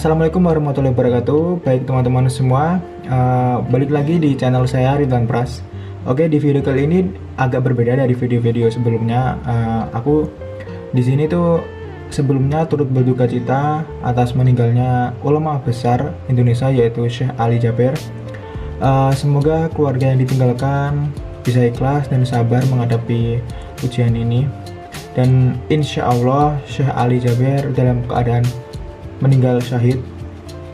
Assalamualaikum warahmatullahi wabarakatuh. Baik teman-teman semua, balik lagi di channel saya Ridwan Pras. Oke, di video kali ini agak berbeda dari video-video sebelumnya. Aku di sini tuh sebelumnya turut berduka cita atas meninggalnya ulama besar Indonesia yaitu Syekh Ali Jaber. Semoga keluarga yang ditinggalkan bisa ikhlas dan sabar menghadapi ujian ini. Dan insya Allah Syekh Ali Jaber dalam keadaan meninggal syahid,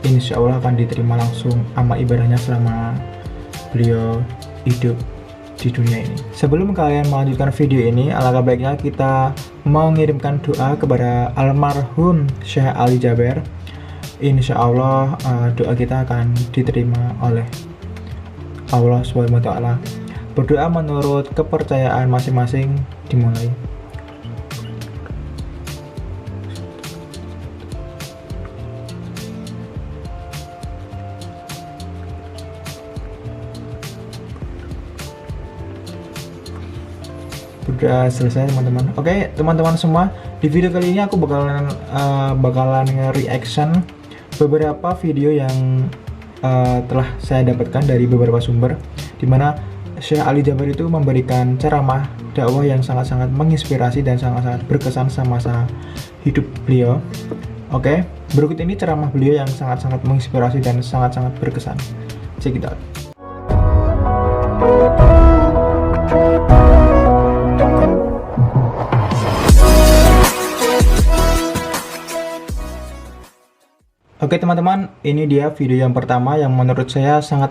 insya Allah akan diterima langsung amal ibadahnya selama beliau hidup di dunia ini. Sebelum kalian melanjutkan video ini, alangkah baiknya kita mengirimkan doa kepada almarhum Syekh Ali Jaber. Insya Allah doa kita akan diterima oleh Allah SWT. Berdoa menurut kepercayaan masing-masing dimulai. Sudah selesai teman-teman. Oke teman-teman semua, di video kali ini aku bakalan nge-reaction beberapa video yang telah saya dapatkan dari beberapa sumber, dimana Syekh Ali Jaber itu memberikan ceramah dakwah yang sangat-sangat menginspirasi dan sangat-sangat berkesan sama masa hidup beliau. Oke, berikut ini ceramah beliau yang sangat-sangat menginspirasi dan sangat-sangat berkesan. Check it out. Oke teman-teman, ini dia video yang pertama yang menurut saya sangat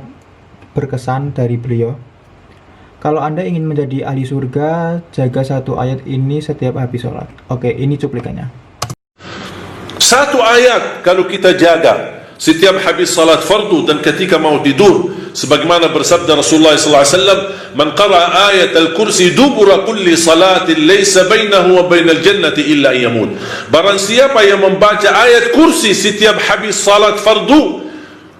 berkesan dari beliau. Kalau Anda ingin menjadi ahli surga, jaga satu ayat ini setiap habis sholat. Oke, ini cuplikannya. Satu ayat kalau kita jaga setiap habis salat fardu dan ketika mau tidur, sebagaimana bersabda Rasulullah SAW, "Man qara'a ayat al-kursi dubura kulli salatin laysa bainahu wa bainal jannati illa yamut." Barang siapa yang membaca ayat kursi setiap habis salat fardu,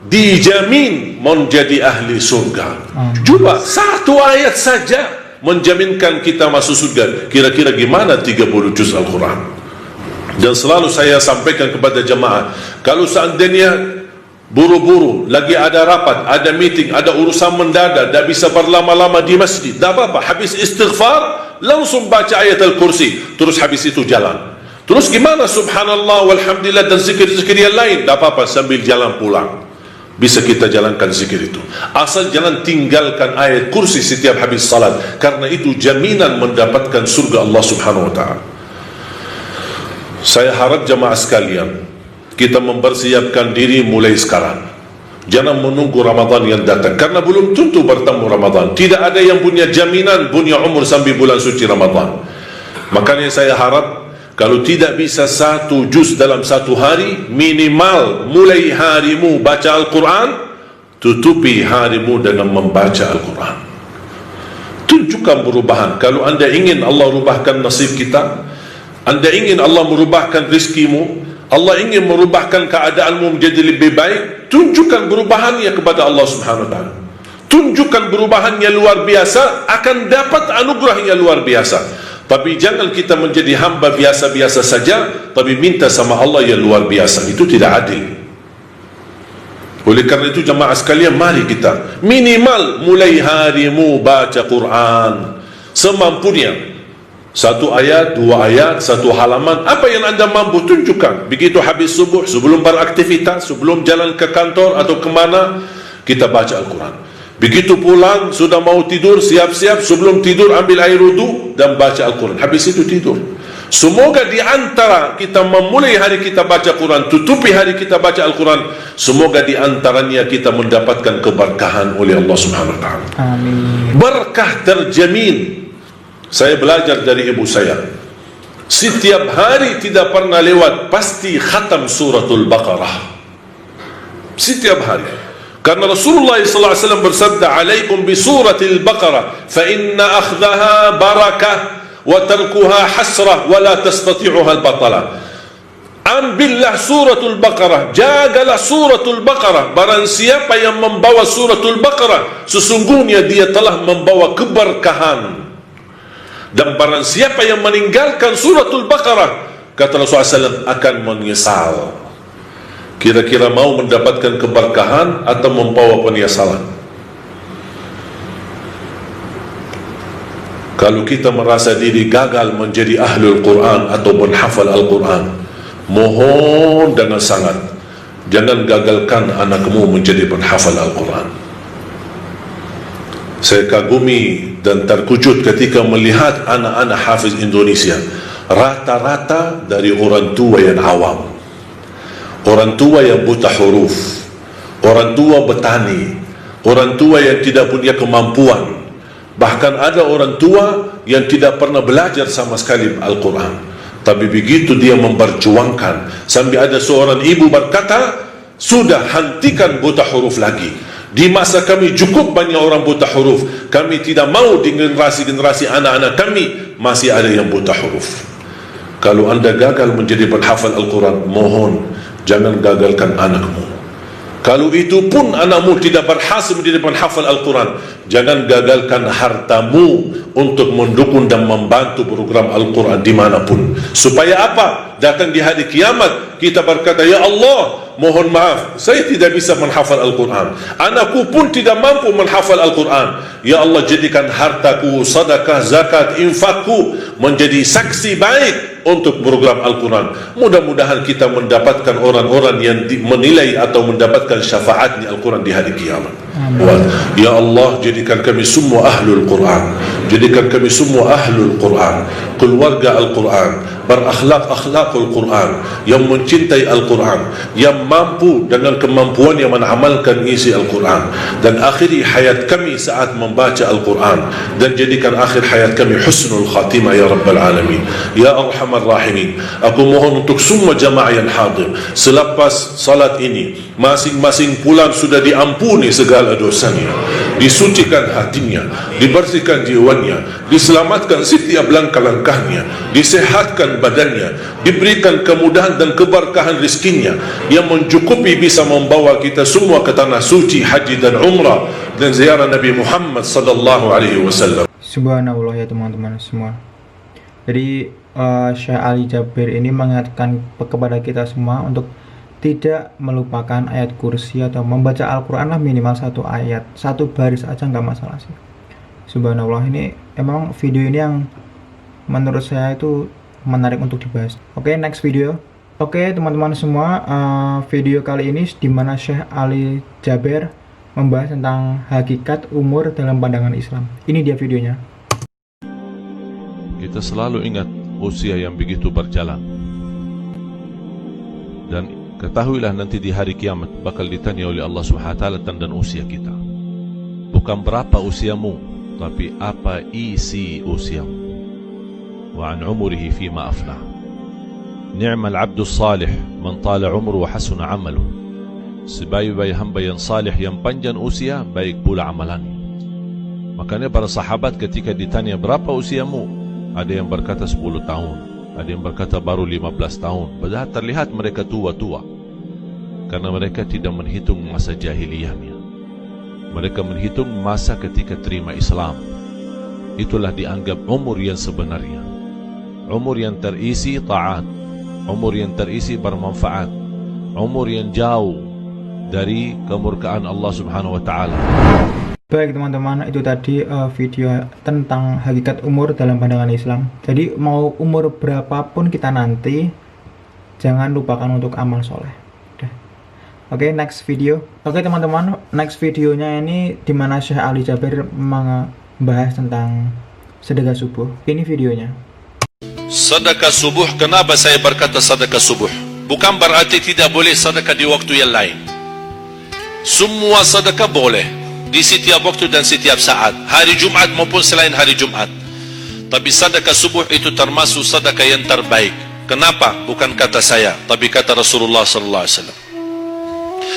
dijamin menjadi ahli surga. Coba satu ayat saja menjaminkan kita masuk surga. Kira-kira gimana 30 juz Al-Quran? Dan selalu saya sampaikan kepada jemaah, kalau seandainya buru-buru, lagi ada rapat, ada meeting, ada urusan mendadak, tak bisa berlama-lama di masjid, tak apa-apa, habis istighfar langsung baca ayat al-kursi, terus habis itu jalan. Terus gimana subhanallah walhamdulillah dan zikir-zikir yang lain, tak apa-apa, sambil jalan pulang bisa kita jalankan zikir itu. Asal jangan tinggalkan ayat kursi setiap habis salat, karena itu jaminan mendapatkan surga Allah subhanahu wa ta'ala. Saya harap jemaah sekalian, kita mempersiapkan diri mulai sekarang. Jangan menunggu Ramadan yang datang, karena belum tentu bertemu Ramadan. Tidak ada yang punya jaminan punya umur sampai bulan suci Ramadan. Makanya saya harap, kalau tidak bisa satu juz dalam satu hari, minimal mulai harimu baca Al-Quran, tutupi harimu dengan membaca Al-Quran. Tunjukkan perubahan. Kalau Anda ingin Allah rubahkan nasib kita, Anda ingin Allah merubahkan rizkimu, Allah ingin merubahkan keadaanmu menjadi lebih baik, tunjukkan perubahannya kepada Allah subhanahu wa ta'ala. Tunjukkan perubahan yang luar biasa, akan dapat anugerah yang luar biasa. Tapi jangan kita menjadi hamba biasa-biasa saja, tapi minta sama Allah yang luar biasa. Itu tidak adil. Oleh karena itu jemaah sekalian, mari kita minimal mulai harimu baca Quran semampunya. Satu ayat, dua ayat, satu halaman, apa yang Anda mampu tunjukkan. Begitu habis subuh, sebelum beraktivitas, sebelum jalan ke kantor atau kemana, kita baca Al-Quran. Begitu pulang, sudah mau tidur, siap-siap, sebelum tidur ambil air wudu dan baca Al-Quran. Habis itu tidur. Semoga di antara kita memulai hari kita baca Quran, tutupi hari kita baca Al-Quran, semoga di antaranya kita mendapatkan keberkahan oleh Allah Subhanahu wa ta'ala. Amin. Berkah terjamin. Saya belajar dari ibu saya, setiap hari tidak pernah lewat pasti khatam suratul Baqarah setiap hari, karena Rasulullah SAW bersabda, "Alaikum bi suratil Baqarah fa inna akhdaha barakah wa tarkuha hasrah wa la tastati'uha al-batalah." Ambillah suratul Baqarah, jagalah suratul Baqarah. Barang siapa yang membawa suratul Baqarah, sesungguhnya dia telah membawa keberkahan. Dan barang siapa yang meninggalkan suratul Baqarah, kata Rasulullah SAW, akan menyesal. Kira-kira mau mendapatkan keberkahan atau membawa penyesalan? Kalau kita merasa diri gagal menjadi ahlul Quran atau menghafal Al-Quran, mohon dengan sangat, jangan gagalkan anakmu menjadi penghafal Al-Quran. Saya kagumi dan terkejut ketika melihat anak-anak hafiz Indonesia rata-rata dari orang tua yang awam, orang tua yang buta huruf, orang tua petani, orang tua yang tidak punya kemampuan. Bahkan ada orang tua yang tidak pernah belajar sama sekali Al-Quran, tapi begitu dia memperjuangkan, sampai ada seorang ibu berkata, sudah, hentikan buta huruf lagi. Di masa kami cukup banyak orang buta huruf, kami tidak mau di generasi-generasi anak-anak kami masih ada yang buta huruf. Kalau anda gagal menjadi penghafal Al-Quran, mohon jangan gagalkan anakmu. Kalau itu pun anakmu tidak berhasil menjadi penghafal Al-Quran, jangan gagalkan hartamu untuk mendukung dan membantu program Al-Quran dimanapun. Supaya apa? Datang di hari kiamat kita berkata, ya Allah, mohon maaf, saya tidak bisa menghafal Al-Quran, anakku pun tidak mampu menghafal Al-Quran. Ya Allah, jadikan hartaku, sedekah, zakat, infakku menjadi saksi baik untuk program Al-Quran. Mudah-mudahan kita mendapatkan orang-orang yang menilai atau mendapatkan syafaatnya Al-Quran di hari kiamat. Ya Allah, jadikan kami semua ahlul Quran, jadikan kami semua ahlul Quran, keluarga Al-Quran, berakhlak-akhlakul Quran, yang mencintai Al-Quran, yang mampu dengan kemampuannya mengamalkan isi Al-Quran, dan akhiri hayat kami saat membaca Al-Quran, dan jadikan akhir hayat kami husnul khatimah ya Rabbal Alamin. Ya Arhamar Rahimin, aku mohon untuk semua jamaah yang hadir, selepas salat ini masing-masing pulang sudah diampuni segala dosanya, disucikan hatinya, dibersihkan jiwanya, diselamatkan setiap langkah-langkahnya, disehatkan badannya, diberikan kemudahan dan keberkahan rizkinya yang mencukupi bisa membawa kita semua ke tanah suci, haji dan umrah dan ziarah Nabi Muhammad sallallahu alaihi wasallam. Subhanallah ya teman-teman semua. Jadi Syekh Ali Jabir ini mengingatkan kepada kita semua untuk tidak melupakan ayat kursi atau membaca Al-Quran lah minimal satu ayat, satu baris aja nggak masalah sih. Subhanallah, ini emang video ini yang menurut saya itu menarik untuk dibahas. Oke, next video. Oke teman-teman semua, video kali ini dimana Syekh Ali Jabir membahas tentang hakikat umur dalam pandangan Islam. Ini dia videonya. Kita selalu ingat usia yang begitu berjalan, dan ketahuilah nanti di hari kiamat bakal ditanya oleh Allah SWT tentang usia kita. Bukan berapa usiamu, tapi apa isi usiamu. Wa an umurihi fima afna. Ni'mal abdu salih man tala umru wa hasuna amalu. Sebaik-baik hamba yang salih, yang panjang usia, baik pula amalannya. Makanya para sahabat ketika ditanya berapa usiamu, ada yang berkata 10 tahun, ada yang berkata baru 15 tahun. Padahal terlihat mereka tua-tua, karena mereka tidak menghitung masa jahiliyahnya. Mereka menghitung masa ketika terima Islam. Itulah dianggap umur yang sebenarnya, umur yang terisi taat, umur yang terisi bermanfaat, umur yang jauh dari kemurkaan Allah Subhanahu wa taala. Baik teman-teman, itu tadi video tentang hakikat umur dalam pandangan Islam. Jadi mau umur berapapun kita nanti, jangan lupakan untuk amal soleh. Oke, next video. Oke teman-teman, next videonya ini dimana Syekh Ali Jabir membahas tentang sedekah subuh. Ini videonya. Sedekah subuh, kenapa saya berkata sedekah subuh? Bukan berarti tidak boleh sedekah di waktu yang lain. Semua sedekah boleh di setiap waktu dan setiap saat, hari Jumat maupun selain hari Jumat. Tapi sedekah subuh itu termasuk sedekah yang terbaik. Kenapa? Bukan kata saya, tapi kata Rasulullah sallallahu alaihi wasallam.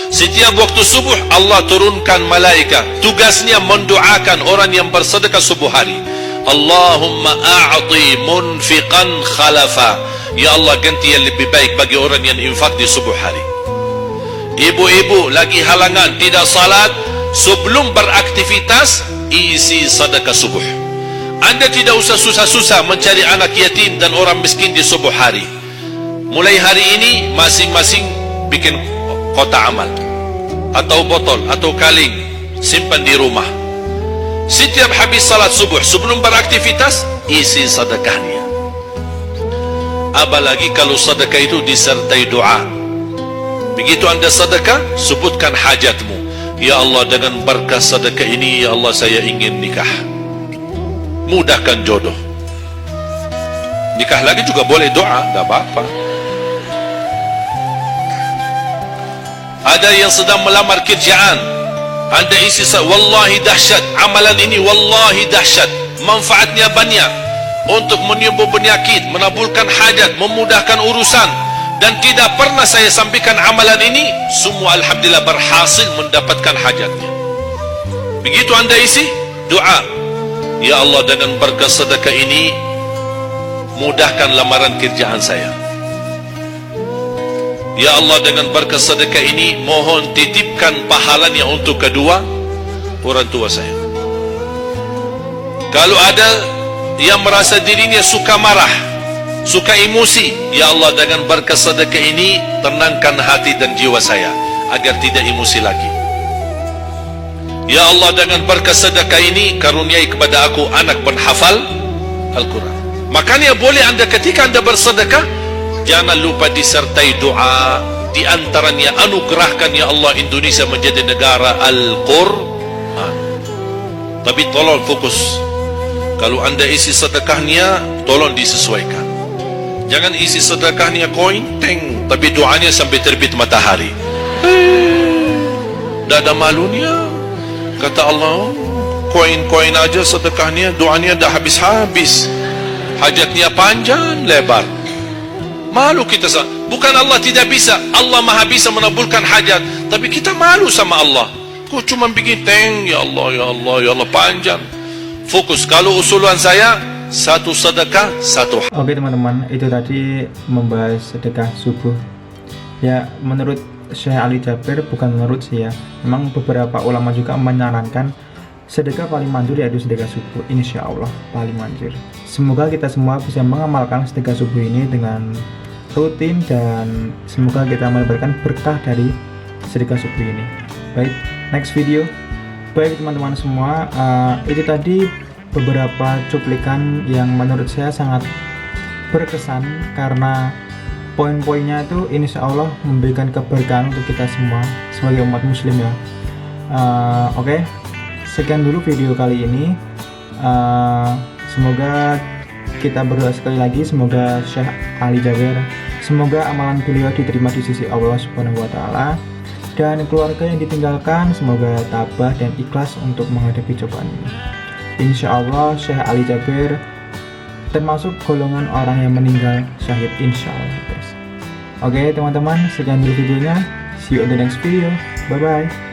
Setiap waktu subuh Allah turunkan malaikat, tugasnya mendoakan orang yang bersedekah subuh hari. Allahumma a'ti munfiqan khalafa. Ya Allah, ganti yang lebih baik bagi orang yang infak di subuh hari. Ibu-ibu lagi halangan tidak salat, sebelum beraktivitas isi sedekah subuh. Anda tidak usah susah-susah mencari anak yatim dan orang miskin di subuh hari. Mulai hari ini masing-masing bikin kotak amal, atau botol, atau kaleng, simpan di rumah. Setiap habis salat subuh sebelum beraktivitas, isi sedekahnya. Apalagi kalau sedekah itu disertai doa. Begitu anda sedekah, sebutkan hajatmu. Ya Allah, dengan berkah sedekah ini, ya Allah, saya ingin nikah. Mudahkan jodoh. Nikah lagi juga boleh doa, tak apa-apa. Ada yang sedang melamar kerjaan, anda isi wallahi dahsyat amalan ini, wallahi dahsyat, manfaatnya banyak untuk menyembuh penyakit, menabulkan hajat, memudahkan urusan, dan tidak pernah saya sampaikan amalan ini, semua alhamdulillah berhasil mendapatkan hajatnya. Begitu anda isi doa, ya Allah, dengan berkat sedekah ini mudahkan lamaran kerjaan saya. Ya Allah, dengan berkat sedekah ini mohon titipkan pahalanya untuk kedua orang tua saya. Kalau ada yang merasa dirinya suka marah, suka emosi, ya Allah, dengan berkat sedekah ini tenangkan hati dan jiwa saya agar tidak emosi lagi. Ya Allah, dengan berkat sedekah ini karuniai kepada aku anak penghafal Al-Quran. Makanya boleh anda ketika anda bersedekah, jangan lupa disertai doa. Di antaranya anugerahkan ya Allah Indonesia menjadi negara Al-Quran. Tapi tolong fokus. Kalau anda isi sedekahnya, tolong disesuaikan. Jangan isi sedekahnya koin, teng, tapi doanya sampai terbit matahari. Dah ada malunya. Kata Allah, koin-koin aja sedekahnya, doanya dah habis-habis. Hajatnya panjang, lebar. Malu kita. Bukan Allah tidak bisa, Allah maha bisa menabulkan hajat, tapi kita malu sama Allah. Kok cuma bikin teng, ya Allah, ya Allah, ya Allah, panjang. Fokus. Kalau usulan saya, satu sedekah, satu. Oke teman-teman, itu tadi membahas sedekah subuh. Ya, menurut Syekh Ali Jabir, bukan menurut saya, memang beberapa ulama juga menyarankan sedekah paling manjur yaitu sedekah subuh. Insya Allah paling manjur. Semoga kita semua bisa mengamalkan sedekah subuh ini dengan rutin, dan semoga kita mendapatkan berkah dari sedekah subuh ini. Baik, next video. Baik teman-teman semua, itu tadi beberapa cuplikan yang menurut saya sangat berkesan karena poin-poinnya itu insya Allah memberikan keberkahan untuk kita semua sebagai umat muslim ya. Oke, sekian dulu video kali ini. Semoga kita berdoa sekali lagi, semoga Syekh Ali Jabir, semoga amalan beliau diterima di sisi Allah Subhanahu wa Ta'ala, dan keluarga yang ditinggalkan semoga tabah dan ikhlas untuk menghadapi cobaan ini. Insya Allah Syekh Ali Jabir termasuk golongan orang yang meninggal syahid, insya Allah. Oke teman-teman, sekian dulu videonya. See you in the next video. Bye bye.